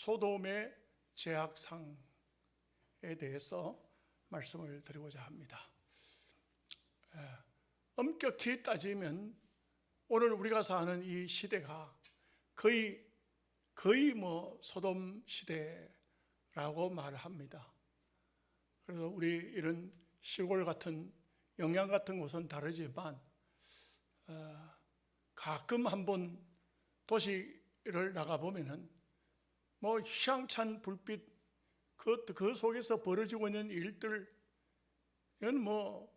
소돔의 죄악상에 대해서 말씀을 드리고자 합니다. 엄격히 따지면 오늘 우리가 사는 이 시대가 거의 소돔 시대라고 말합니다. 그래서 우리 이런 시골 같은 영양 같은 곳은 다르지만 가끔 한번 도시를 나가보면은 휘황찬 불빛 그 속에서 벌어지고 있는 일들, 이건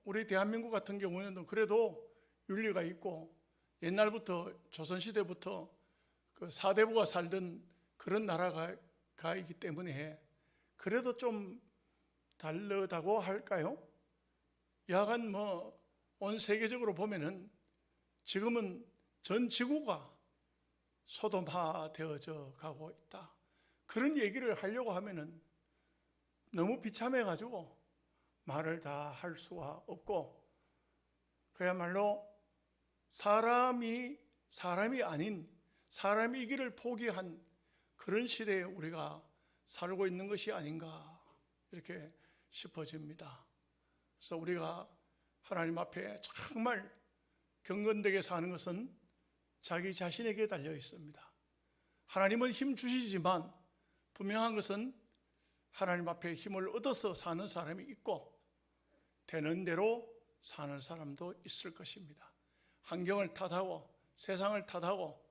우리 대한민국 같은 경우는 그래도 윤리가 있고 옛날부터 조선시대부터 그 사대부가 살던 그런 나라가 있기 때문에 그래도 좀 다르다고 할까요? 여하간 온 세계적으로 보면은 지금은 전 지구가 소돔화 되어져 가고 있다. 그런 얘기를 하려고 하면은 너무 비참해가지고 말을 다 할 수가 없고, 그야말로 사람이 아닌 사람이 이 길을 포기한 그런 시대에 우리가 살고 있는 것이 아닌가 이렇게 싶어집니다. 그래서 우리가 하나님 앞에 정말 경건되게 사는 것은 자기 자신에게 달려 있습니다. 하나님은 힘 주시지만 분명한 것은 하나님 앞에 힘을 얻어서 사는 사람이 있고 되는 대로 사는 사람도 있을 것입니다. 환경을 탓하고 세상을 탓하고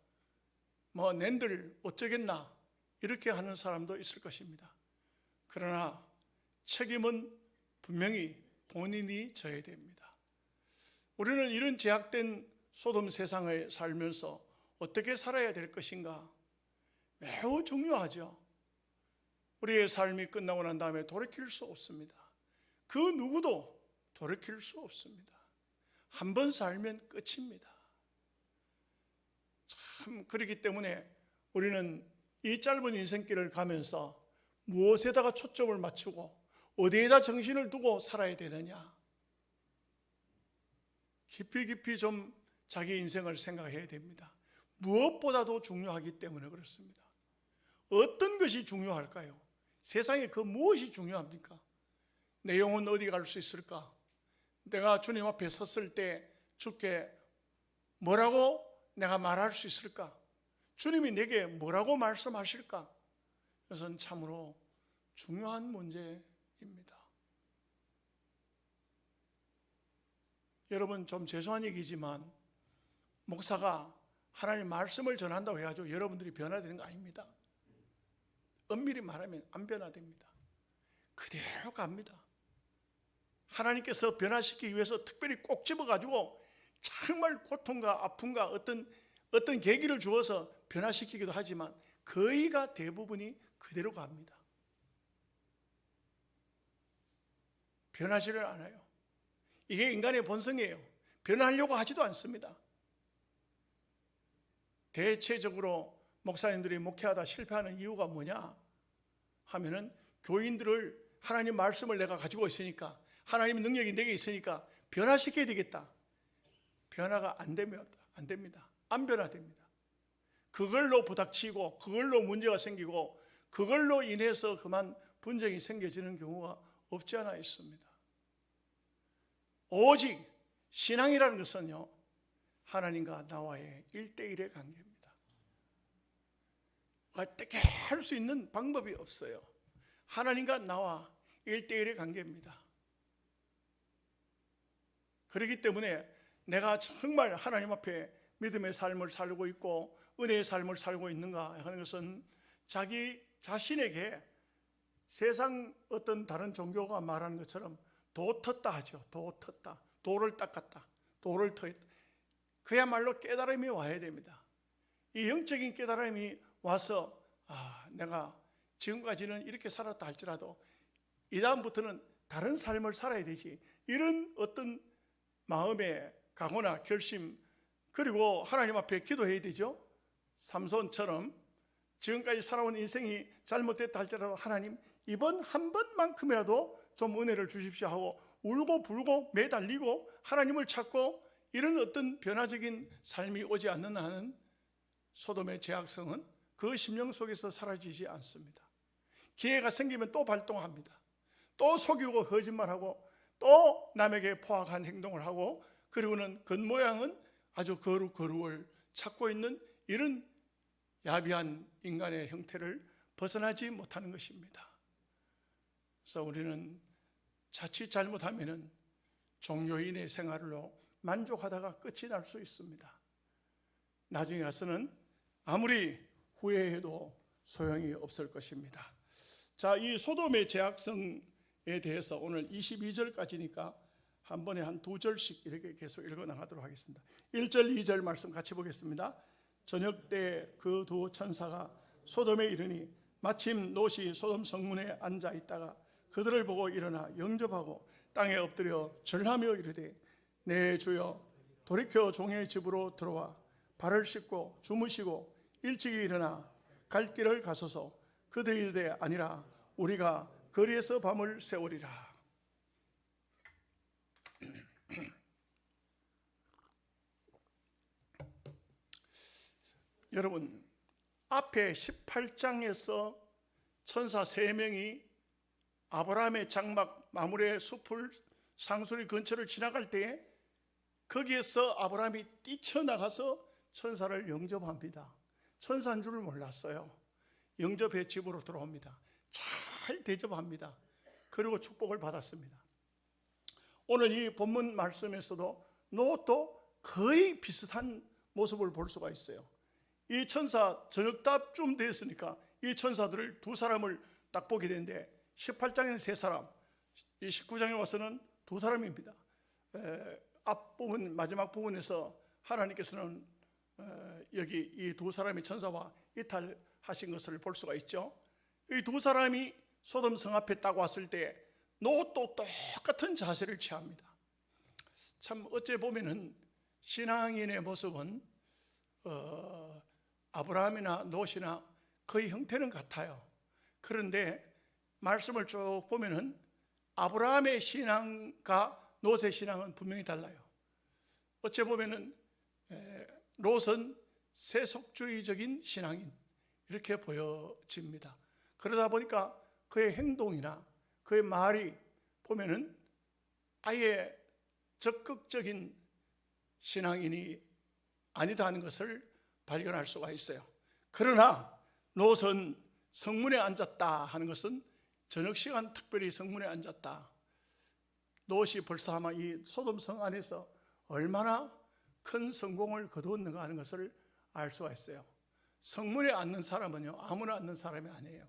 낸들 어쩌겠나 이렇게 하는 사람도 있을 것입니다. 그러나 책임은 분명히 본인이 져야 됩니다. 우리는 이런 제약된 소돔 세상을 살면서 어떻게 살아야 될 것인가 매우 중요하죠. 우리의 삶이 끝나고 난 다음에 돌이킬 수 없습니다. 그 누구도 돌이킬 수 없습니다. 한 번 살면 끝입니다. 참 그렇기 때문에 우리는 이 짧은 인생길을 가면서 무엇에다가 초점을 맞추고 어디에다 정신을 두고 살아야 되느냐, 깊이 좀 자기 인생을 생각해야 됩니다. 무엇보다도 중요하기 때문에 그렇습니다. 어떤 것이 중요할까요? 세상에 그 무엇이 중요합니까? 내 영혼 어디 갈 수 있을까? 내가 주님 앞에 섰을 때 주께 뭐라고 내가 말할 수 있을까? 주님이 내게 뭐라고 말씀하실까? 이것은 참으로 중요한 문제입니다. 여러분, 좀 죄송한 얘기지만 목사가 하나님 말씀을 전한다고 해가지고 여러분들이 변화되는 거 아닙니다. 엄밀히 말하면 안 변화됩니다. 그대로 갑니다. 하나님께서 변화시키기 위해서 특별히 꼭 집어가지고 정말 고통과 아픔과 어떤 계기를 주어서 변화시키기도 하지만 거의가 대부분이 그대로 갑니다. 변하지를 않아요. 이게 인간의 본성이에요. 변하려고 하지도 않습니다. 대체적으로 목사님들이 목회하다 실패하는 이유가 뭐냐 하면은 교인들을 하나님 말씀을 내가 가지고 있으니까, 하나님의 능력이 내게 있으니까 변화시켜야 되겠다. 변화가 안 됩니다. 안 변화됩니다. 그걸로 부닥치고 그걸로 문제가 생기고 그걸로 인해서 그만 분쟁이 생겨지는 경우가 없지 않아 있습니다. 오직 신앙이라는 것은요, 하나님과 나와의 1대1의 관계입니다. 어떻게 할 수 있는 방법이 없어요. 하나님과 나와 1대1의 관계입니다. 그렇기 때문에 내가 정말 하나님 앞에 믿음의 삶을 살고 있고 은혜의 삶을 살고 있는가 하는 것은 자기 자신에게 세상 어떤 다른 종교가 말하는 것처럼 도 텄다 하죠. 도 텄다. 도를 닦았다. 도를 터했다. 그야말로 깨달음이 와야 됩니다. 이 영적인 깨달음이 와서 내가 지금까지는 이렇게 살았다 할지라도 이 다음부터는 다른 삶을 살아야 되지, 이런 어떤 마음의 각오나 결심, 그리고 하나님 앞에 기도해야 되죠. 삼손처럼 지금까지 살아온 인생이 잘못됐다 할지라도 하나님 이번 한 번만큼이라도 좀 은혜를 주십시오 하고 울고 불고 매달리고 하나님을 찾고, 이런 어떤 변화적인 삶이 오지 않는 한은 소돔의 죄악성은 그 심령 속에서 사라지지 않습니다. 기회가 생기면 또 발동합니다. 또 속이고 거짓말하고 또 남에게 포악한 행동을 하고, 그리고는 겉모양은 아주 거룩을 찾고 있는 이런 야비한 인간의 형태를 벗어나지 못하는 것입니다. 그래서 우리는 자칫 잘못하면 종교인의 생활로 만족하다가 끝이 날 수 있습니다. 나중에 가서는 아무리 후회해도 소용이 없을 것입니다. 자, 이 소돔의 죄악성에 대해서 오늘 22절까지니까 한 번에 한 두 절씩 이렇게 계속 읽어 나가도록 하겠습니다. 1절, 2절 말씀 같이 보겠습니다. 저녁 때 그 두 천사가 소돔에 이르니 마침 롯이 소돔 성문에 앉아 있다가 그들을 보고 일어나 영접하고 땅에 엎드려 절하며 이르되, 내 주여, 돌이켜 종의 집으로 들어와 발을 씻고 주무시고 일찍이 일어나 갈 길을 가소서. 그들이 이르되, 아니라 우리가 거리에서 밤을 새우리라. 여러분, 앞에 18장에서 천사 3명이 아브라함의 장막 마므레 숲을 상수리 근처를 지나갈 때에 거기에서 아브라함이 뛰쳐나가서 천사를 영접합니다. 천사인 줄 몰랐어요. 영접해 집으로 들어옵니다. 잘 대접합니다. 그리고 축복을 받았습니다. 오늘 이 본문 말씀에서도 롯도 거의 비슷한 모습을 볼 수가 있어요. 이 천사 저녁답쯤 되었으니까 이 천사들을 두 사람을 딱 보게 되는데 18장에는 세 사람, 이 19장에 와서는 두 사람입니다. 앞부분 마지막 부분에서 하나님께서는 여기 이 두 사람의 천사와 이탈하신 것을 볼 수가 있죠. 이 두 사람이 소돔 성 앞에 딱 왔을 때 롯도 똑같은 자세를 취합니다. 참 어째 보면은 신앙인의 모습은 아브라함이나 롯이나 거의 형태는 같아요. 그런데 말씀을 쭉 보면은 아브라함의 신앙과 롯의 신앙은 분명히 달라요. 어째 보면은 롯은 세속주의적인 신앙인 이렇게 보여집니다. 그러다 보니까 그의 행동이나 그의 말이 보면은 아예 적극적인 신앙인이 아니다 하는 것을 발견할 수가 있어요. 그러나 롯은 성문에 앉았다 하는 것은 저녁 시간 특별히 성문에 앉았다. 롯이 벌써 아마 이 소돔 성 안에서 얼마나 큰 성공을 거두었는가 하는 것을 알 수가 있어요. 성문에 앉는 사람은요, 아무나 앉는 사람이 아니에요.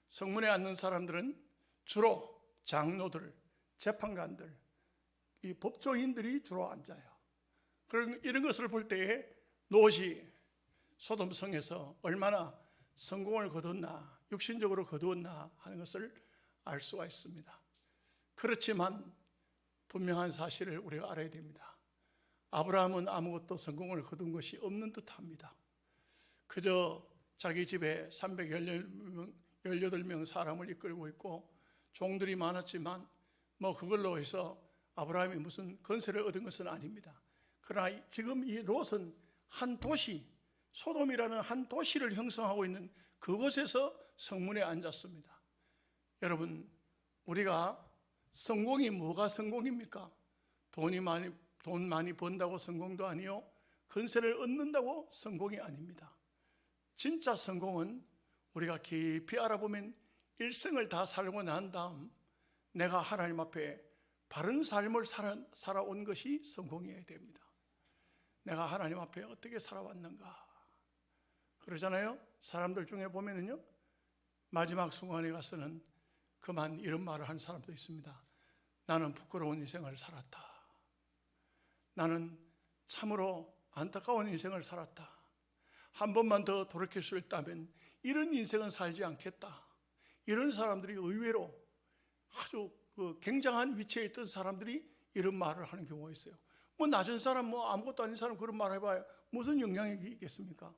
성문에 앉는 사람들은 주로 장로들, 재판관들, 이 법조인들이 주로 앉아요. 이런 것을 볼 때에 롯이 소돔 성에서 얼마나 성공을 거뒀나, 육신적으로 거두었나 하는 것을 알 수가 있습니다. 그렇지만 분명한 사실을 우리가 알아야 됩니다. 아브라함은 아무것도 성공을 거둔 것이 없는 듯합니다. 그저 자기 집에 318명 사람을 이끌고 있고 종들이 많았지만 뭐 그걸로 해서 아브라함이 무슨 건설을 얻은 것은 아닙니다. 그러나 지금 이 롯은 한 도시, 소돔이라는 한 도시를 형성하고 있는 그곳에서 성문에 앉았습니다. 여러분, 우리가 성공이 뭐가 성공입니까? 돈 많이 번다고 성공도 아니요, 건설을 얻는다고 성공이 아닙니다. 진짜 성공은 우리가 깊이 알아보면 일생을 다 살고 난 다음 내가 하나님 앞에 바른 삶을 살아온 것이 성공이어야 됩니다. 내가 하나님 앞에 어떻게 살아왔는가 그러잖아요. 사람들 중에 보면은요, 마지막 순간에 가서는 그만 이런 말을 한 사람도 있습니다. 나는 부끄러운 인생을 살았다. 나는 참으로 안타까운 인생을 살았다. 한 번만 더 돌이킬 수 있다면 이런 인생은 살지 않겠다. 이런 사람들이 의외로 아주 굉장한 위치에 있던 사람들이 이런 말을 하는 경우가 있어요. 뭐 낮은 사람, 아무것도 아닌 사람 그런 말 해봐야 무슨 영향이 있겠습니까?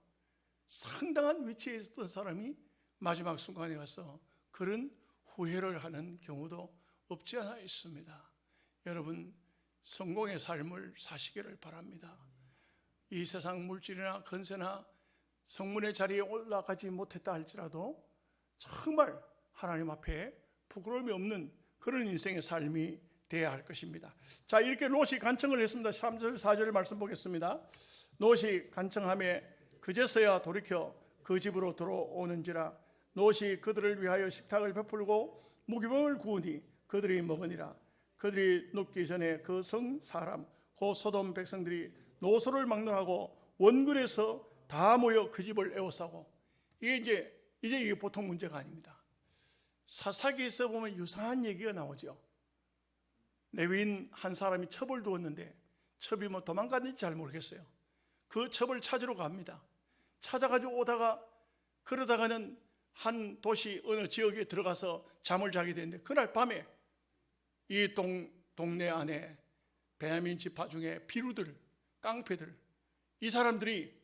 상당한 위치에 있었던 사람이 마지막 순간에 가서 그런 후회를 하는 경우도 없지 않아 있습니다. 여러분, 성공의 삶을 사시기를 바랍니다. 이 세상 물질이나 건세나 성문의 자리에 올라가지 못했다 할지라도 정말 하나님 앞에 부끄러움이 없는 그런 인생의 삶이 되어야 할 것입니다. 자, 이렇게 롯이 간청을 했습니다. 3절 4절 말씀 보겠습니다. 롯이 간청하며 그제서야 돌이켜 그 집으로 들어오는지라. 롯이 그들을 위하여 식탁을 베풀고 무기병을 구우니 그들이 먹으니라. 그들이 눕기 전에 그 성 사람 곧 소돔 백성들이 노소를 막론하고 원근에서 다 모여 그 집을 에워싸고. 이게 이게 보통 문제가 아닙니다. 사사기에서 보면 유사한 얘기가 나오죠. 레위인 한 사람이 첩을 두었는데 첩이 뭐 도망갔는지 잘 모르겠어요. 그 첩을 찾으러 갑니다. 찾아가지고 오다가 그러다가는 한 도시 어느 지역에 들어가서 잠을 자게 되는데 그날 밤에 이 동네 안에 베냐민 지파 중에 비루들, 깡패들, 이 사람들이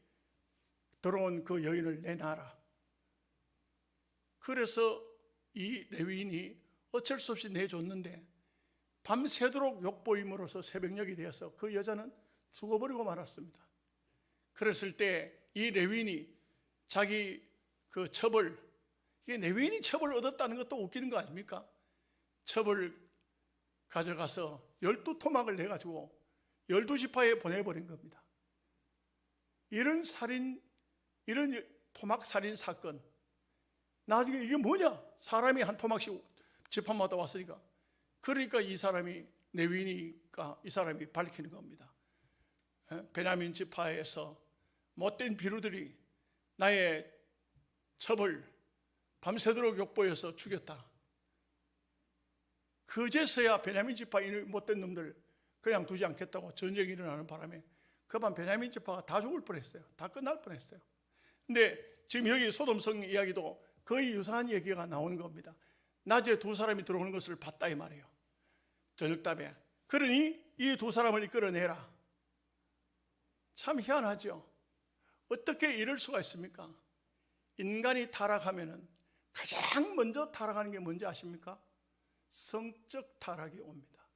들어온 그 여인을 내놔라. 그래서 이 레위인이 어쩔 수 없이 내줬는데 밤새도록 욕보임으로써 새벽녘이 되어서 그 여자는 죽어버리고 말았습니다. 그랬을 때 이 레위인이 자기 그 첩을, 이게 레위인이 첩을 얻었다는 것도 웃기는 거 아닙니까? 첩을 가져가서 12토막을 내가지고 12지파에 보내버린 겁니다. 이런 살인, 이런 토막 살인 사건, 나중에 이게 뭐냐? 사람이 한 토막씩 지파마다 왔으니까. 그러니까 이 사람이, 레위니까 이 사람이 밝히는 겁니다. 베냐민 지파에서 못된 비루들이 나의 첩을 밤새도록 욕보여서 죽였다. 그제서야 베냐민 지파 이 못된 놈들 그냥 두지 않겠다고 전쟁이 일어나는 바람에 그 밤 베냐민 지파가 다 죽을 뻔했어요. 다 끝날 뻔했어요. 근데 지금 여기 소돔성 이야기도 거의 유사한 얘기가 나오는 겁니다. 낮에 두 사람이 들어오는 것을 봤다 이 말이에요. 저녁답에. 그러니 이 두 사람을 이끌어내라. 참 희한하죠. 어떻게 이럴 수가 있습니까? 인간이 타락하면은 가장 먼저 타락하는 게 뭔지 아십니까? 성적 타락이 옵니다.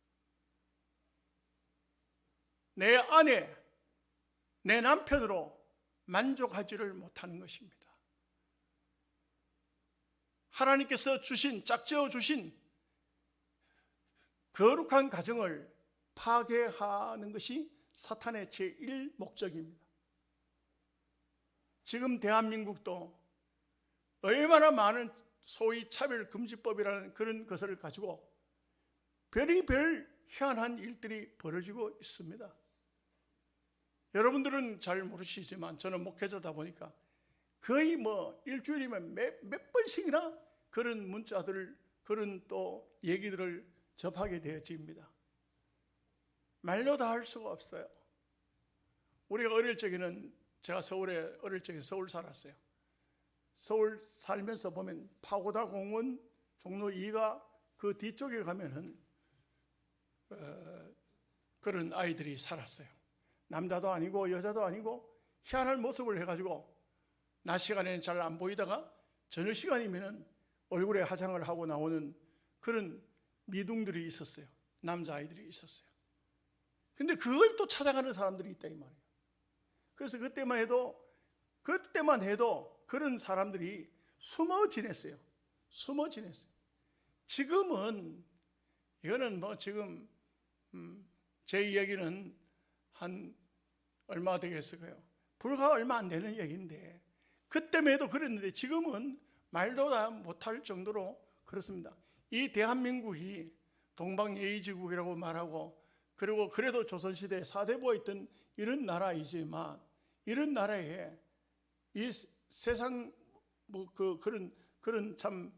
내 아내, 내 남편으로 만족하지를 못하는 것입니다. 하나님께서 주신, 짝지어 주신 거룩한 가정을 파괴하는 것이 사탄의 제1 목적입니다. 지금 대한민국도 얼마나 많은 소위 차별금지법이라는 그런 것을 가지고 별의별 희한한 일들이 벌어지고 있습니다. 여러분들은 잘 모르시지만 저는 목회자다 보니까 거의 뭐 일주일이면 몇 번씩이나 그런 문자들을, 그런 또 얘기들을 접하게 되어집니다. 말로 다 할 수가 없어요. 우리가 어릴 적에는, 제가 서울에 어릴 적에 서울 살았어요. 서울 살면서 보면 파고다 공원 종로 2가 그 뒤쪽에 가면은 그런 아이들이 살았어요. 남자도 아니고 여자도 아니고 희한한 모습을 해가지고 낮 시간에는 잘 안 보이다가 저녁 시간이면은 얼굴에 화장을 하고 나오는 그런 미둥들이 있었어요. 남자아이들이 있었어요. 근데 그걸 또 찾아가는 사람들이 있다 이 말이에요. 그래서 그때만 해도 그런 사람들이 숨어 지냈어요. 숨어 지냈어요. 지금은, 이거는 뭐 지금 제 이야기는 한 얼마 되겠어요? 불과 얼마 안 되는 얘기인데, 그때만 해도 그랬는데 지금은 말도 다 못할 정도로 그렇습니다. 이 대한민국이 동방예의지국이라고 말하고, 그리고 그래도 조선시대에 4대부가 있던 이런 나라이지만, 이런 나라에 이 세상 뭐 그런 참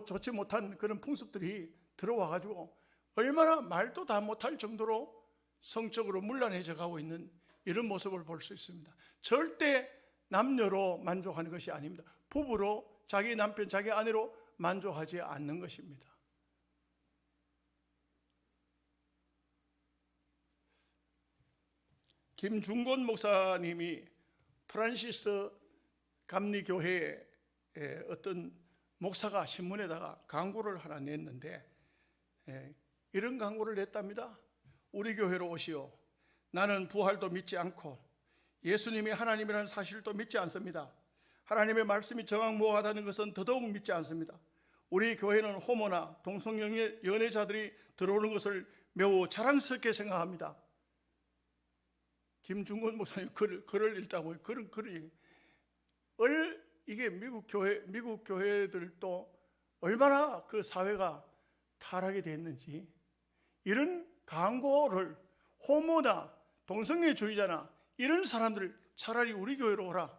좋지 못한 그런 풍습들이 들어와 가지고 얼마나 말도 다 못할 정도로 성적으로 문란해져 가고 있는 이런 모습을 볼 수 있습니다. 절대 남녀로 만족하는 것이 아닙니다. 부부로, 자기 남편, 자기 아내로 만족하지 않는 것입니다. 김중곤 목사님이 프란시스 감리교회의 어떤 목사가 신문에다가 광고를 하나 냈는데 이런 광고를 냈답니다. 우리 교회로 오시오. 나는 부활도 믿지 않고 예수님이 하나님이라는 사실도 믿지 않습니다. 하나님의 말씀이 정확무하다는 것은 더더욱 믿지 않습니다. 우리 교회는 호모나 동성연애자들이 들어오는 것을 매우 자랑스럽게 생각합니다. 김중근 목사님 글을 읽다고 그런 글이 이게 미국 교회들도 얼마나 그 사회가 타락이 됐는지, 이런 광고를 호모나 동성애주의자나 이런 사람들 차라리 우리 교회로 오라.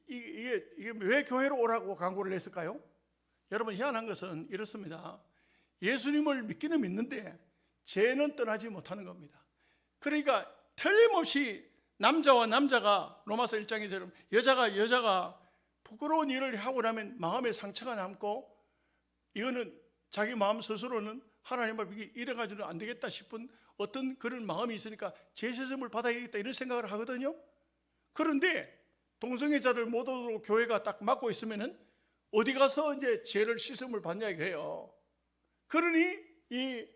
이게 왜 교회로 오라고 광고를 냈을까요? 여러분, 희한한 것은 이렇습니다. 예수님을 믿기는 믿는데 죄는 떠나지 못하는 겁니다. 그러니까 틀림없이 남자와 남자가 로마서 1장에 여자가 부끄러운 일을 하고 나면 마음에 상처가 남고, 이거는 자기 마음 스스로는 하나님 앞에 이래가지고는 안 되겠다 싶은 어떤 그런 마음이 있으니까 제시점을 받아야겠다 이런 생각을 하거든요. 그런데 동성애자들 모두 교회가 딱 막고 있으면은 어디 가서 이제 죄를 씻음을 받냐 이거예요. 그러니 이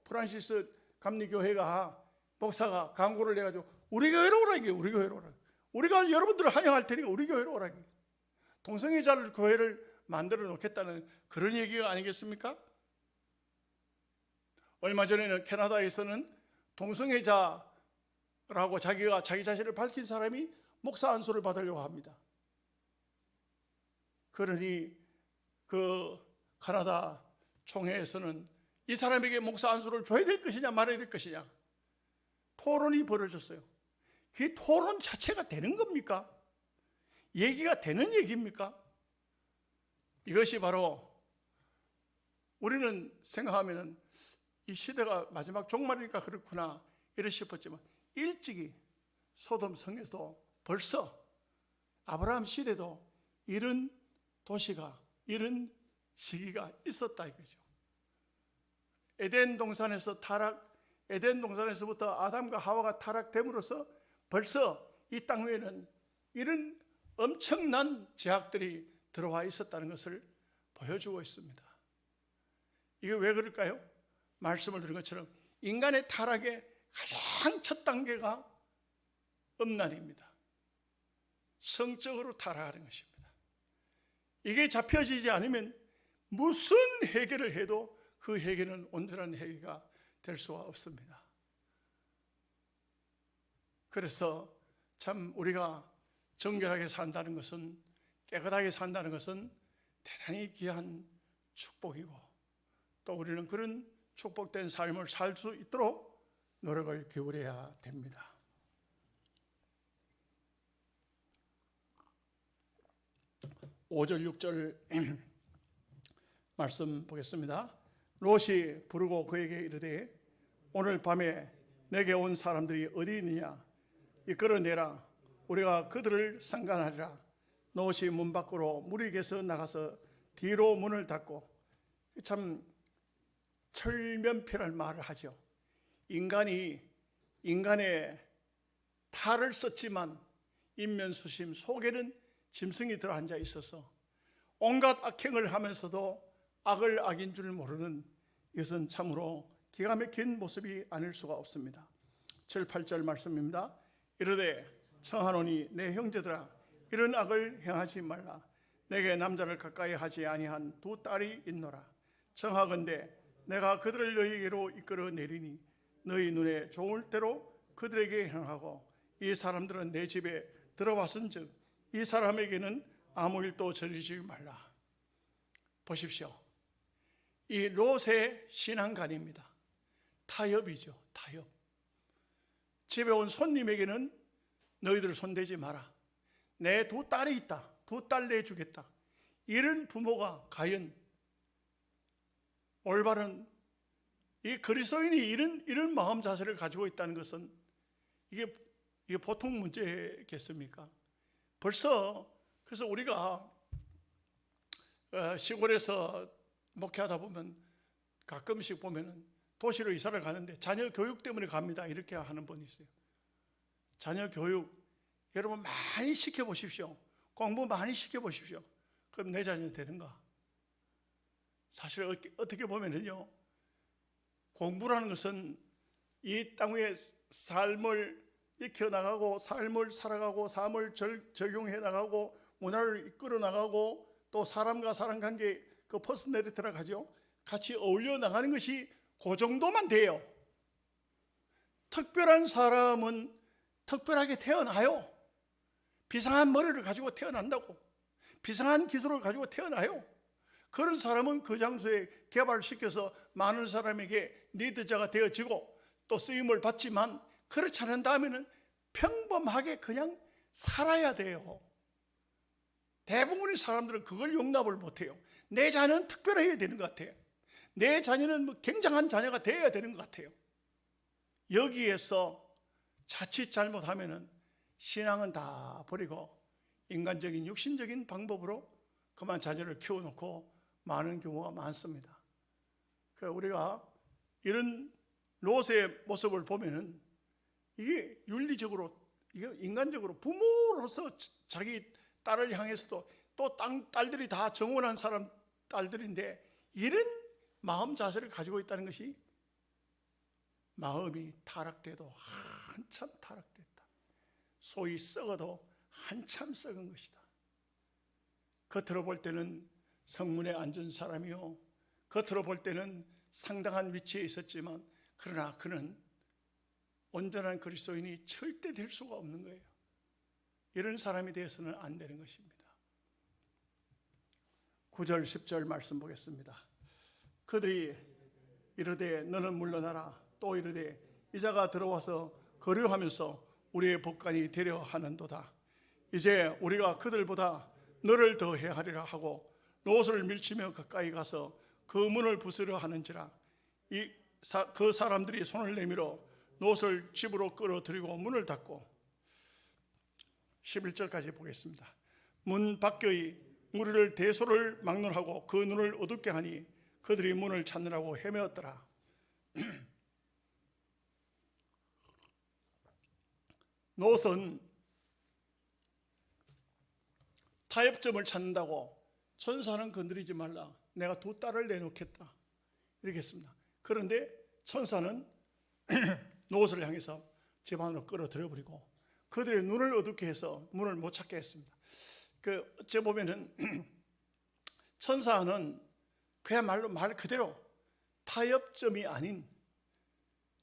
프란시스 감리교회가 목사가 광고를 내가지고 우리 교회로 오라, 이게 우리 교회로 오라. 우리가 여러분들을 환영할 테니까 우리 교회로 오라. 동성애자들 교회를 만들어 놓겠다는 그런 얘기가 아니겠습니까? 얼마 전에는 캐나다에서는 동성애자라고 자기가 자기 자신을 밝힌 사람이 목사 안수를 받으려고 합니다. 그러니 그 캐나다 총회에서는 이 사람에게 목사 안수를 줘야 될 것이냐 말아야 될 것이냐 토론이 벌어졌어요. 그 토론 자체가 되는 겁니까? 얘기가 되는 얘기입니까? 이것이 바로 우리는 생각하면은 이 시대가 마지막 종말이니까 그렇구나 이래 싶었지만, 일찍이 소돔 성에서 벌써 아브라함 시대도 이런 도시가, 이런 시기가 있었다 이거죠. 에덴 동산에서부터 아담과 하와가 타락됨으로써 벌써 이 땅 위에는 이런 엄청난 제약들이 들어와 있었다는 것을 보여주고 있습니다. 이게 왜 그럴까요? 말씀을 들은 것처럼 인간의 타락의 가장 첫 단계가 음란입니다. 성적으로 타락하는 것입니다. 이게 잡혀지지 않으면 무슨 해결을 해도 그 해결은 온전한 해결가 될 수가 없습니다. 그래서 참 우리가 정결하게 산다는 것은, 깨끗하게 산다는 것은 대단히 귀한 축복이고, 또 우리는 그런 축복된 삶을 살 수 있도록 노력을 기울여야 됩니다. (5절 6절) 말씀 보겠습니다. 롯이 부르고 그에게 이르되 오늘 밤에 내게 온 사람들이 어디 있느냐, 이끌어내라, 우리가 그들을 상관하리라. 롯이 문 밖으로 무리에게서 나가서 뒤로 문을 닫고, 참 철면피라는 말을 하죠. 인간의 탈을 썼지만 인면수심 속에는 짐승이 들어앉아 있어서 온갖 악행을 하면서도 악을 악인 줄 모르는, 이것은 참으로 기가 막힌 모습이 아닐 수가 없습니다. 7, 8절 말씀입니다. 이르되 청하노니 내 형제들아, 이런 악을 행하지 말라. 내게 남자를 가까이 하지 아니한 두 딸이 있노라. 청하건대 내가 그들을 너희에게로 이끌어 내리니 너희 눈에 좋을 대로 그들에게 행하고, 이 사람들은 내 집에 들어왔은즉 이 사람에게는 아무 일도 저지르지 말라. 보십시오. 이 롯의 신앙관입니다. 타협이죠. 타협. 집에 온 손님에게는 너희들 손대지 마라. 내 두 딸이 있다. 두 딸 내주겠다. 이런 부모가 과연 올바른, 이 그리스도인이 이런 마음 자세를 가지고 있다는 것은 이게 보통 문제겠습니까? 벌써 그래서 우리가 시골에서 목회하다 보면 가끔씩 보면은 도시로 이사를 가는데 자녀 교육 때문에 갑니다 이렇게 하는 분이 있어요. 자녀 교육 여러분 많이 시켜보십시오. 공부 많이 시켜보십시오. 그럼 내 자녀 되는가? 사실 어떻게 보면은요, 공부라는 것은 이 땅 위의 삶을 익혀 나가고 삶을 살아가고 삶을 적용해 나가고 문화를 이끌어 나가고 또 사람과 사람 관계 그 퍼스널리티라고 하죠. 같이 어울려 나가는 것이 그 정도만 돼요. 특별한 사람은 특별하게 태어나요. 비상한 머리를 가지고 태어난다고, 비상한 기술을 가지고 태어나요. 그런 사람은 그 장소에 개발시켜서 많은 사람에게 리더자가 되어지고 또 쓰임을 받지만, 그렇지 않은 다음에는 평범하게 그냥 살아야 돼요. 대부분의 사람들은 그걸 용납을 못해요. 내 자녀는 특별해야 되는 것 같아요. 내 자녀는 뭐 굉장한 자녀가 되어야 되는 것 같아요. 여기에서 자칫 잘못하면은 신앙은 다 버리고 인간적인 육신적인 방법으로 그만 자녀를 키워놓고 많은 경우가 많습니다. 우리가 이런 롯의 모습을 보면은 이게 윤리적으로, 이게 인간적으로 부모로서 자기 딸을 향해서도 또 딸들이 다 정원한 사람 딸들인데 이런 마음 자세를 가지고 있다는 것이 마음이 타락돼도 한참 타락됐다. 소위 썩어도 한참 썩은 것이다. 겉으로 볼 때는 성문에 앉은 사람이요, 겉으로 볼 때는 상당한 위치에 있었지만 그러나 그는 온전한 그리스도인이 절대 될 수가 없는 거예요. 이런 사람이 되어서는 안 되는 것입니다. 9절 10절 말씀 보겠습니다. 그들이 이르되 너는 물러나라. 또 이르되 이자가 들어와서 거류하면서 우리의 법관이 되려 하는도다. 이제 우리가 그들보다 너를 더 해하리라 하고 롯을 밀치며 가까이 가서 그 문을 부수려 하는지라. 그 사람들이 손을 내밀어 롯을 집으로 끌어들이고 문을 닫고, 11절까지 보겠습니다. 문 밖의 무리를 대소를 막론하고 그 눈을 어둡게 하니 그들이 문을 찾느라고 헤매었더라. 롯은 타협점을 찾는다고 천사는 건드리지 말라, 내가 두 딸을 내놓겠다 이렇게 했습니다. 그런데 천사는 롯을 향해서 집 안으로 끌어들여버리고 그들의 눈을 어둡게 해서 문을 못 찾게 했습니다. 어째 보면은 천사는 그야말로 말 그대로 타협점이 아닌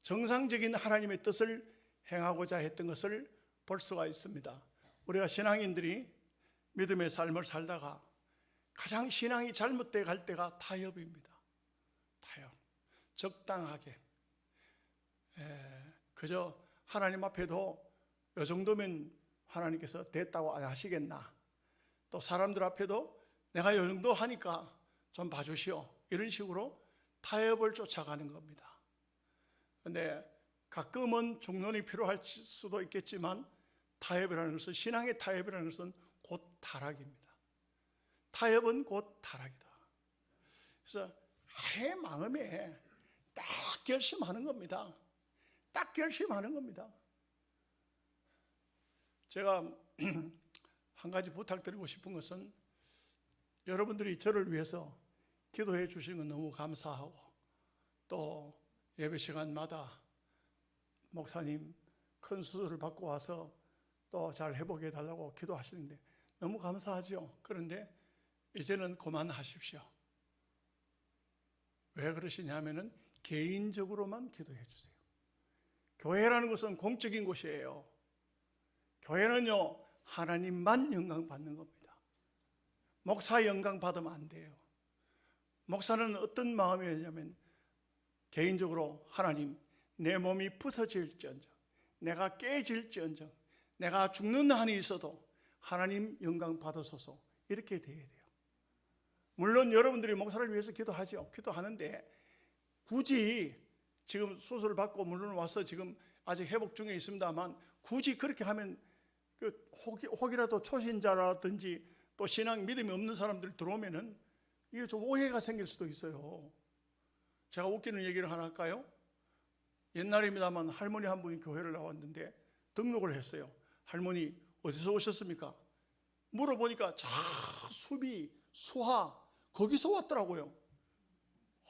정상적인 하나님의 뜻을 행하고자 했던 것을 볼 수가 있습니다. 우리가 신앙인들이 믿음의 삶을 살다가 가장 신앙이 잘못돼 갈 때가 타협입니다. 타협, 적당하게, 그저 하나님 앞에도 이 정도면 하나님께서 됐다고 안 하시겠나, 또 사람들 앞에도 내가 이 정도 하니까 좀 봐주시오, 이런 식으로 타협을 쫓아가는 겁니다. 그런데 가끔은 중론이 필요할 수도 있겠지만 타협이라는 것은, 신앙의 타협이라는 것은 곧 타락입니다. 타협은 곧 타락이다. 그래서 아예 마음에 딱 결심하는 겁니다. 딱 결심하는 겁니다. 제가 한 가지 부탁드리고 싶은 것은, 여러분들이 저를 위해서 기도해 주시는 건 너무 감사하고, 또 예배 시간마다 목사님 큰 수술을 받고 와서 또 잘 회복해 달라고 기도하시는데 너무 감사하죠. 그런데 이제는 그만하십시오. 왜 그러시냐면은 개인적으로만 기도해 주세요. 교회라는 것은 공적인 곳이에요. 교회는요, 하나님만 영광 받는 겁니다. 목사 영광 받으면 안 돼요. 목사는 어떤 마음이냐면 개인적으로 하나님, 내 몸이 부서질지언정, 내가 깨질지언정, 내가 죽는 한이 있어도 하나님 영광 받으소서, 이렇게 돼야 돼요. 물론 여러분들이 목사를 위해서 기도하죠. 기도하는데 굳이 지금 수술을 받고 물론 와서 지금 아직 회복 중에 있습니다만, 굳이 그렇게 하면 혹이라도 초신자라든지 또 신앙 믿음이 없는 사람들 들어오면은 이게 좀 오해가 생길 수도 있어요. 제가 웃기는 얘기를 하나 할까요? 옛날입니다만 할머니 한 분이 교회를 나왔는데 등록을 했어요. 할머니 어디서 오셨습니까? 물어보니까 수비, 수하 거기서 왔더라고요.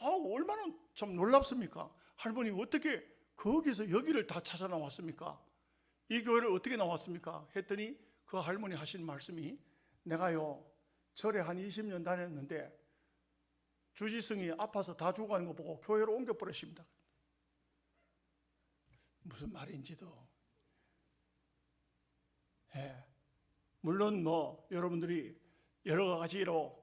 얼마나 참 놀랍습니까? 할머니 어떻게 거기서 여기를 다 찾아 나왔습니까? 이 교회를 어떻게 나왔습니까? 했더니 그 할머니 하신 말씀이, 내가요 절에 한 20년 다녔는데 주지성이 아파서 다 죽어가는 거 보고 교회로 옮겨버렸습니다. 무슨 말인지도. 물론 뭐 여러분들이 여러 가지로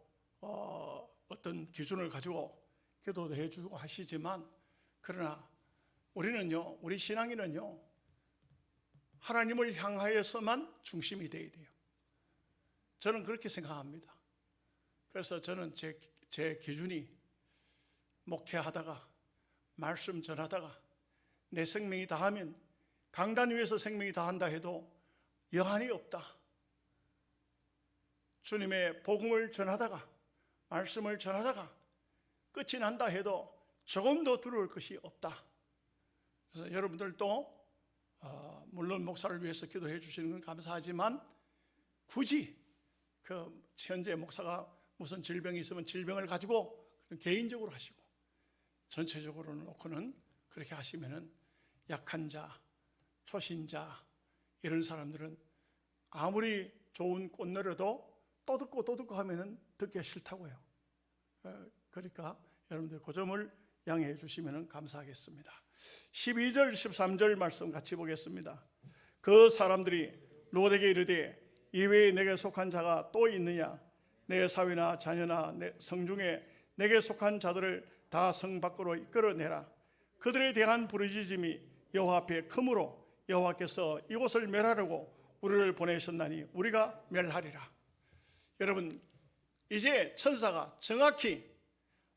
어떤 기준을 가지고 기도도 해주고 하시지만, 그러나 우리는요, 우리 신앙인은요, 하나님을 향하여서만 중심이 되어야 돼요. 저는 그렇게 생각합니다. 그래서 저는 제 기준이 목회하다가, 말씀 전하다가, 내 생명이 다하면, 강단 위에서 생명이 다한다 해도 여한이 없다. 주님의 복음을 전하다가, 말씀을 전하다가 끝이 난다 해도 조금 더 두려울 것이 없다. 그래서 여러분들도 물론 목사를 위해서 기도해 주시는 건 감사하지만, 굳이 그 현재 목사가 무슨 질병이 있으면 질병을 가지고 개인적으로 하시고, 전체적으로 놓고는 그렇게 하시면은 약한 자, 초신자, 이런 사람들은 아무리 좋은 꽃노래도 또 듣고 하면은 듣기 싫다고요. 그러니까 여러분들 그 점을 양해해 주시면 감사하겠습니다. 12절 13절 말씀 같이 보겠습니다. 그 사람들이 롯에게 이르되 이외에 내게 속한 자가 또 있느냐? 내 사위나 자녀나 내 성중에 내게 속한 자들을 다 성 밖으로 이끌어내라. 그들에 대한 부르짖음이 여호와 앞에 크므로 여호와께서 이곳을 멸하려고 우리를 보내셨나니 우리가 멸하리라. 여러분, 이제 천사가 정확히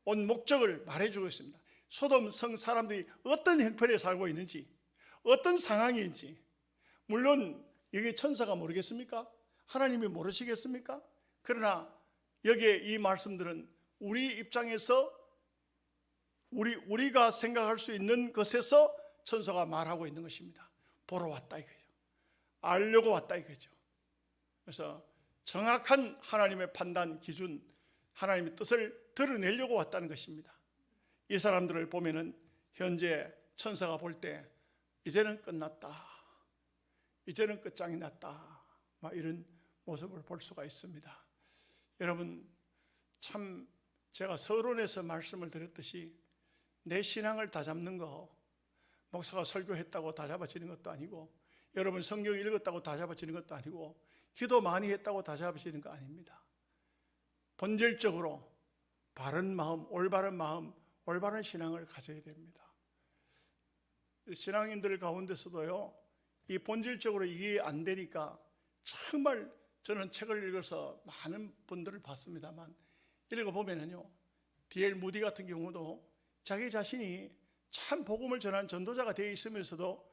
온 목적을 말해주고 있습니다. 소돔 성 사람들이 어떤 형편에 살고 있는지, 어떤 상황인지. 물론 여기 천사가 모르겠습니까? 하나님이 모르시겠습니까? 그러나 여기에 이 말씀들은 우리 입장에서 우리가 생각할 수 있는 것에서 천사가 말하고 있는 것입니다. 보러 왔다 이거예요. 알려고 왔다 이거죠. 그래서 정확한 하나님의 판단 기준, 하나님의 뜻을 드러내려고 왔다는 것입니다. 이 사람들을 보면은 현재 천사가 볼 때 이제는 끝났다, 이제는 끝장이 났다, 막 이런 모습을 볼 수가 있습니다. 여러분, 참 제가 서론에서 말씀을 드렸듯이 내 신앙을 다잡는 거, 목사가 설교했다고 다 잡아지는 것도 아니고, 여러분 성경 읽었다고 다 잡아지는 것도 아니고, 기도 많이 했다고 다 잡아지는 거 아닙니다. 본질적으로 바른 마음, 올바른 신앙을 가져야 됩니다. 신앙인들 가운데서도요, 이 본질적으로 이해 안 되니까 정말 저는 책을 읽어서 많은 분들을 봤습니다만, 읽어보면요, D.L. 무디 같은 경우도 자기 자신이 참 복음을 전한 전도자가 되어 있으면서도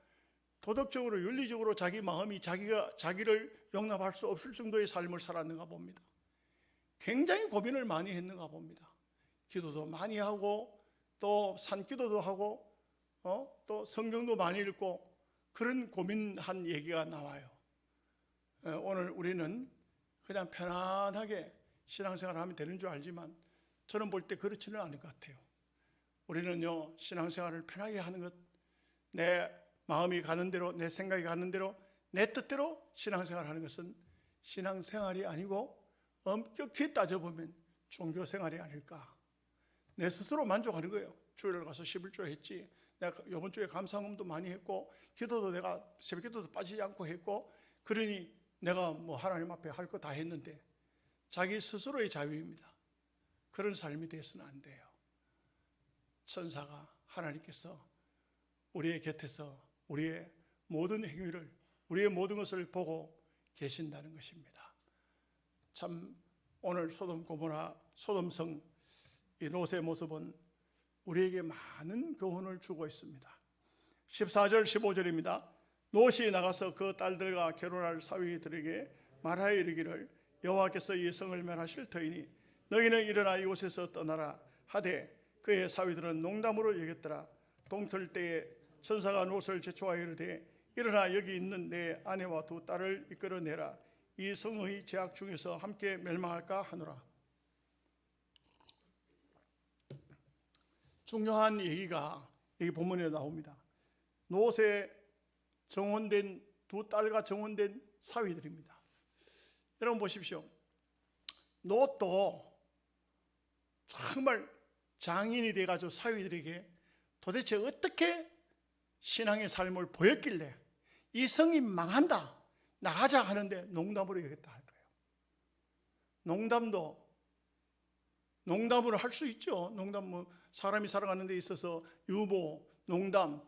도덕적으로 윤리적으로 자기 마음이 자기를 용납할 수 없을 정도의 삶을 살았는가 봅니다. 굉장히 고민을 많이 했는가 봅니다. 기도도 많이 하고 또 산기도도 하고 또 성경도 많이 읽고 그런 고민한 얘기가 나와요. 오늘 우리는 그냥 편안하게 신앙생활을 하면 되는 줄 알지만 저는 볼 때 그렇지는 않을 것 같아요. 우리는요, 신앙생활을 편하게 하는 것, 내 마음이 가는 대로, 내 생각이 가는 대로, 내 뜻대로 신앙생활을 하는 것은 신앙생활이 아니고 엄격히 따져보면 종교생활이 아닐까. 내 스스로 만족하는 거예요. 주일날 가서 11조 했지, 내가 이번 주에 감사금도 많이 했고, 기도도 내가 새벽기도도 빠지지 않고 했고, 그러니 내가 뭐 하나님 앞에 할 거 다 했는데, 자기 스스로의 자유입니다. 그런 삶이 되어서는 안 돼요. 천사가, 하나님께서 우리의 곁에서 우리의 모든 행위를, 우리의 모든 것을 보고 계신다는 것입니다. 참 오늘 소돔 고모라, 소돔성 이 롯의 모습은 우리에게 많은 교훈을 주고 있습니다. 14절 15절입니다. 롯이 나가서 그 딸들과 결혼할 사위들에게 말하여 이르기를 여호와께서 이 성을 멸하실 터이니 너희는 일어나 이곳에서 떠나라 하되 그의 사위들은 농담으로 여겼더라. 동틀 때에 천사가 롯을 제초하여 이르되 일어나 여기 있는 내 아내와 두 딸을 이끌어내라. 이 성의 제약 중에서 함께 멸망할까 하노라. 중요한 얘기가 이 본문에 나옵니다. 롯의 정혼된 두 딸과 정혼된 사위들입니다. 여러분 보십시오. 롯도 정말 장인이 돼가지고 사위들에게 도대체 어떻게 신앙의 삶을 보였길래 이 성이 망한다, 나가자 하는데 농담으로 얘기했다 할까요? 농담으로 할 수 있죠. 농담, 사람이 살아가는 데 있어서 유머, 농담,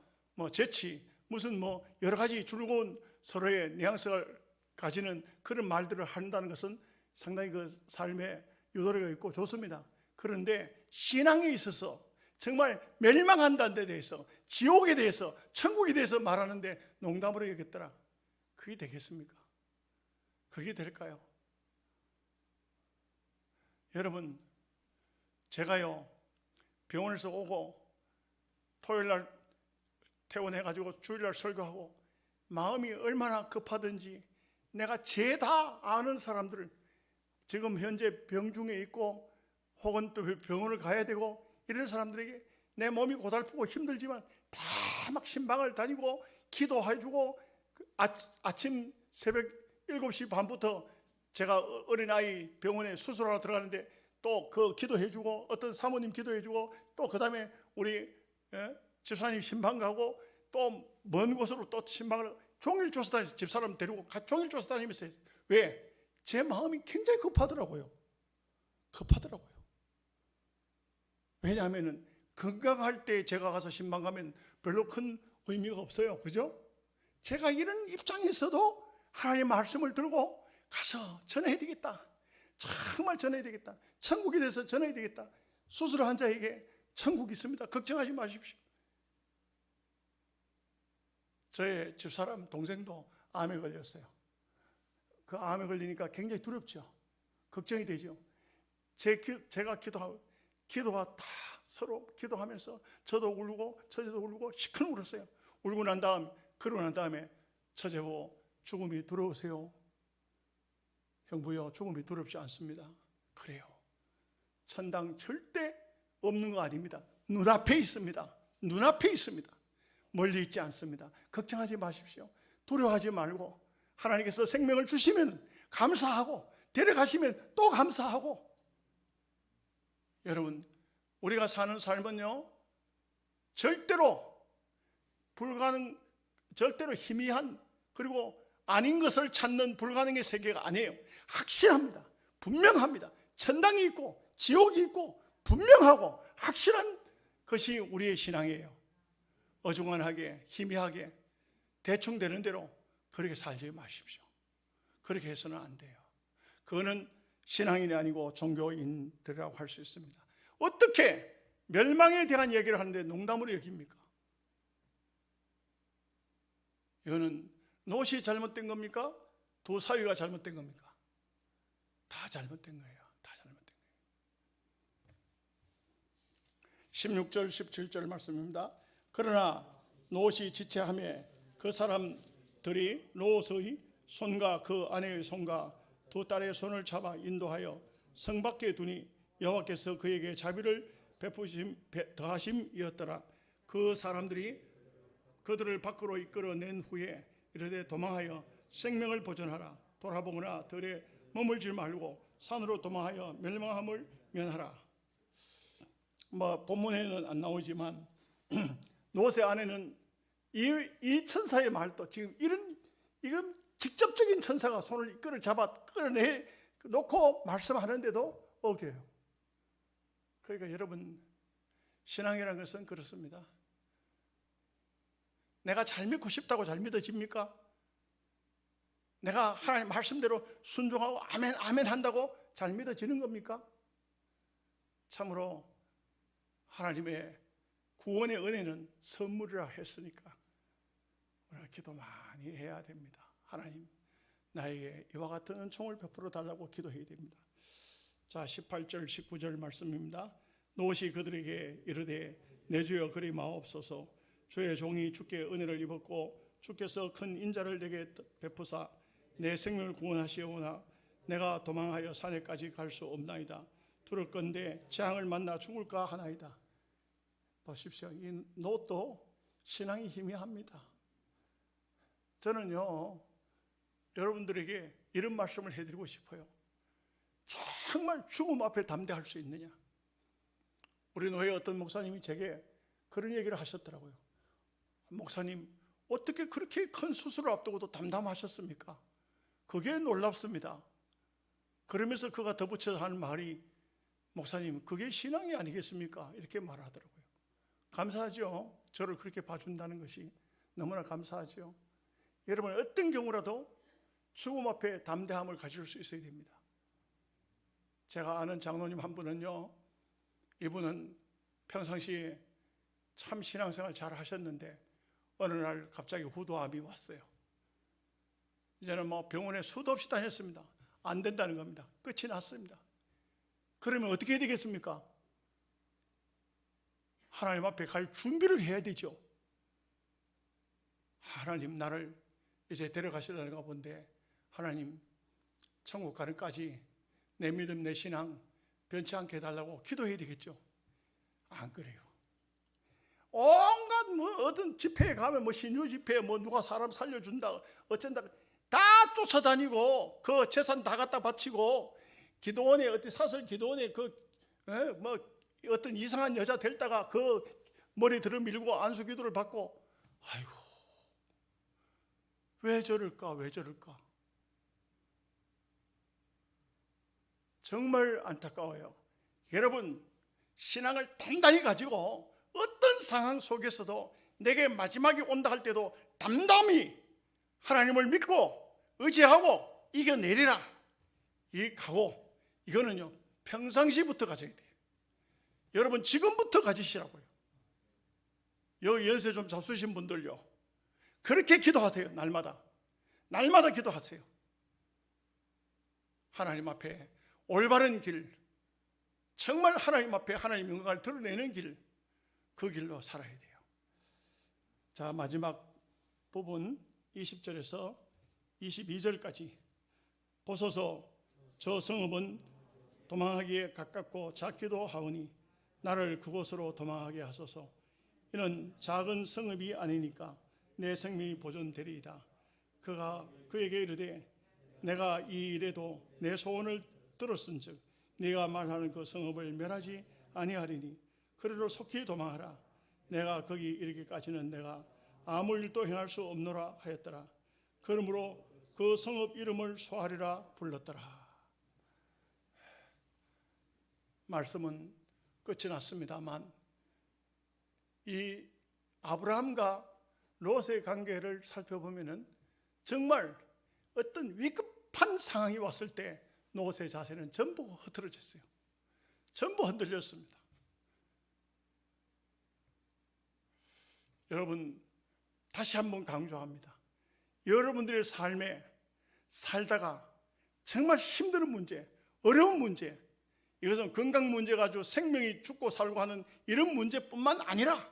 재치, 무슨 여러 가지 즐거운 서로의 뉘앙스를 가지는 그런 말들을 한다는 것은 상당히 그 삶에 유도리가 있고 좋습니다. 그런데 신앙에 있어서 정말 멸망한다는 데 대해서, 지옥에 대해서, 천국에 대해서 말하는데 농담으로 얘기했더라. 그게 되겠습니까? 그게 될까요? 여러분, 제가요 병원에서 오고 토요일날 퇴원해가지고 주일날 설교하고 마음이 얼마나 급하든지 내가 죄다 아는 사람들을, 지금 현재 병중에 있고 혹은 또 병원을 가야 되고 이런 사람들에게 내 몸이 고달프고 힘들지만 다 막 신방을 다니고 기도해주고, 아침 새벽 7시 반부터 제가 어린아이 병원에 수술하러 들어가는데 또 그 기도해주고, 어떤 사모님 기도해주고, 또 그 다음에 우리 집사님 신방 가고, 또 먼 곳으로 또 신방을 종일 쫓아다니면서 집사람 데리고 종일 쫓아다니면서 했어요. 왜? 제 마음이 굉장히 급하더라고요. 왜냐하면 건강할 때 제가 가서 신방 가면 별로 큰 의미가 없어요. 그죠? 제가 이런 입장에서도 하나님의 말씀을 들고 가서 전해야 되겠다, 정말 전해야 되겠다, 천국에 대해서 전해야 되겠다, 수술한 자에게 천국이 있습니다, 걱정하지 마십시오. 저의 집사람 동생도 암에 걸렸어요. 그 암에 걸리니까 굉장히 두렵죠. 걱정이 되죠. 제가 기도가 다 서로 기도하면서 저도 울고 처제도 울고 시큰 울었어요. 울고 난 다음에 처제보 죽음이 두려우세요? 형부여, 죽음이 두렵지 않습니다. 그래요. 천당 절대 없는 거 아닙니다. 눈앞에 있습니다. 멀리 있지 않습니다. 걱정하지 마십시오. 두려워하지 말고 하나님께서 생명을 주시면 감사하고 데려가시면 또 감사하고. 여러분, 우리가 사는 삶은요 절대로 희미한, 그리고 아닌 것을 찾는 불가능의 세계가 아니에요. 확실합니다. 분명합니다. 천당이 있고 지옥이 있고 분명하고 확실한 것이 우리의 신앙이에요. 어중간하게 희미하게 대충 되는 대로 그렇게 살지 마십시오. 그렇게 해서는 안 돼요. 그거는 신앙인이 아니고 종교인들이라고 할 수 있습니다. 어떻게 멸망에 대한 얘기를 하는데 농담으로 여깁니까? 이거는 롯이 잘못된 겁니까? 두 사위가 잘못된 겁니까? 다 잘못된 거예요. 16절 17절 말씀입니다. 그러나 롯이 지체하며 그 사람들이 롯의 손과 그 아내의 손과 두 딸의 손을 잡아 인도하여 성 밖에 두니 여호와께서 그에게 자비를 더하심이었더라. 그 사람들이 그들을 밖으로 이끌어낸 후에 이르되 도망하여 생명을 보존하라. 돌아보거나 들에 머물지 말고 산으로 도망하여 멸망함을 면하라. 본문에는 안 나오지만 롯의 아내는 이 천사의 말도 지금 이건 직접적인 천사가 손을 끌어내 놓고 말씀하는데도 어겨요. 그러니까 여러분, 신앙이라는 것은 그렇습니다. 내가 잘 믿고 싶다고 잘 믿어집니까? 내가 하나님 말씀대로 순종하고 아멘 아멘 한다고 잘 믿어지는 겁니까? 참으로 하나님의 구원의 은혜는 선물이라 했으니까 우리가 기도 많이 해야 됩니다. 하나님, 나에게 이와 같은 은총을 베풀어 달라고 기도해야 됩니다. 자, 18절 19절 말씀입니다. 롯이 그들에게 이르되 내 주여 그리 마옵소서. 주의 종이 주께 은혜를 입었고 주께서 큰 인자를 내게 베푸사 내 생명을 구원하시오나 내가 도망하여 산에까지 갈 수 없나이다. 두렵건대 재앙을 만나 죽을까 하나이다. 보십시오. 이 롯도 신앙이 희미합니다. 저는요, 여러분들에게 이런 말씀을 해드리고 싶어요. 정말 죽음 앞에 담대할 수 있느냐? 우리 노회 어떤 목사님이 제게 그런 얘기를 하셨더라고요. 목사님, 어떻게 그렇게 큰 수술을 앞두고도 담담하셨습니까? 그게 놀랍습니다. 그러면서 그가 덧붙여서 하는 말이, 목사님, 그게 신앙이 아니겠습니까? 이렇게 말하더라고요. 감사하죠. 저를 그렇게 봐준다는 것이 너무나 감사하죠. 여러분, 어떤 경우라도 죽음 앞에 담대함을 가질 수 있어야 됩니다. 제가 아는 장로님 한 분은요, 이분은 평상시에 참 신앙생활 잘 하셨는데 어느 날 갑자기 후두암이 왔어요. 이제는 뭐 병원에 수도 없이 다녔습니다. 안 된다는 겁니다. 끝이 났습니다. 그러면 어떻게 해야 되겠습니까? 하나님 앞에 갈 준비를 해야 되죠. 하나님, 나를 이제 데려가시려는가 본데 하나님, 천국 가는까지 내 믿음, 내 신앙 변치 않게 해달라고 기도해야 되겠죠. 안 그래요. 온갖 어떤 집회에 가면 신유 집회에 누가 사람 살려준다 어쩐다 다 쫓아다니고 그 재산 다 갖다 바치고 기도원에 어디 사설 기도원에 어떤 이상한 여자 데리다가 그 머리 들어밀고 안수 기도를 받고, 아이고, 왜 저럴까? 정말 안타까워요. 여러분, 신앙을 단단히 가지고 어떤 상황 속에서도 내게 마지막이 온다 할 때도 담담히 하나님을 믿고 의지하고 이겨내리라. 이 각오, 이거는요 평상시부터 가져야 돼요. 여러분, 지금부터 가지시라고요. 여기 연세 좀 잡수신 분들요, 그렇게 기도하세요. 날마다 기도하세요. 하나님 앞에 올바른 길, 정말 하나님 앞에 하나님 영광을 드러내는 길, 그 길로 살아야 돼요. 자, 마지막 부분 20절에서 22절까지 보소서. 저 성읍은 도망하기에 가깝고 작기도 하오니 나를 그곳으로 도망하게 하소서. 이는 작은 성읍이 아니니까 내 생명이 보존되리이다. 그가 그에게 이르되, 내가 이 일에도 내 소원을 들었은즉 네가 말하는 그 성읍을 멸하지 아니하리니 그리로 속히 도망하라. 내가 거기 이르기까지는 내가 아무 일도 행할 수 없노라 하였더라. 그러므로 그 성읍 이름을 소아리라 불렀더라. 말씀은 끝이 났습니다만 이 아브라함과 롯의 관계를 살펴보면 정말 어떤 위급한 상황이 왔을 때 롯의 자세는 전부 흐트러졌어요. 전부 흔들렸습니다. 여러분, 다시 한번 강조합니다. 여러분들의 삶에 살다가 정말 힘든 문제, 어려운 문제, 이것은 건강 문제 가지고 생명이 죽고 살고 하는 이런 문제뿐만 아니라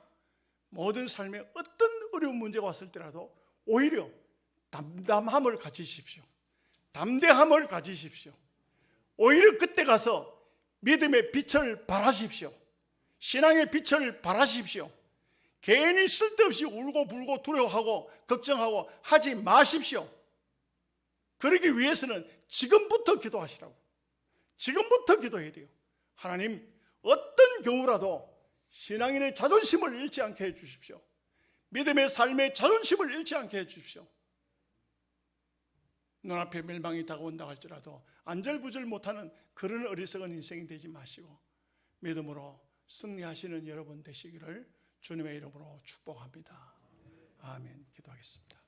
모든 삶에 어떤 어려운 문제가 왔을 때라도 오히려 담담함을 가지십시오. 담대함을 가지십시오. 오히려 그때 가서 믿음의 빛을 발하십시오. 신앙의 빛을 발하십시오. 괜히 쓸데없이 울고 불고 두려워하고 걱정하고 하지 마십시오. 그러기 위해서는 지금부터 기도하시라고. 지금부터 기도해야 돼요. 하나님, 어떤 경우라도 신앙인의 자존심을 잃지 않게 해주십시오. 믿음의 삶의 자존심을 잃지 않게 해주십시오. 눈앞에 멸망이 다가온다 할지라도 안절부절 못하는 그런 어리석은 인생이 되지 마시고 믿음으로 승리하시는 여러분 되시기를 주님의 이름으로 축복합니다. 아멘. 기도하겠습니다.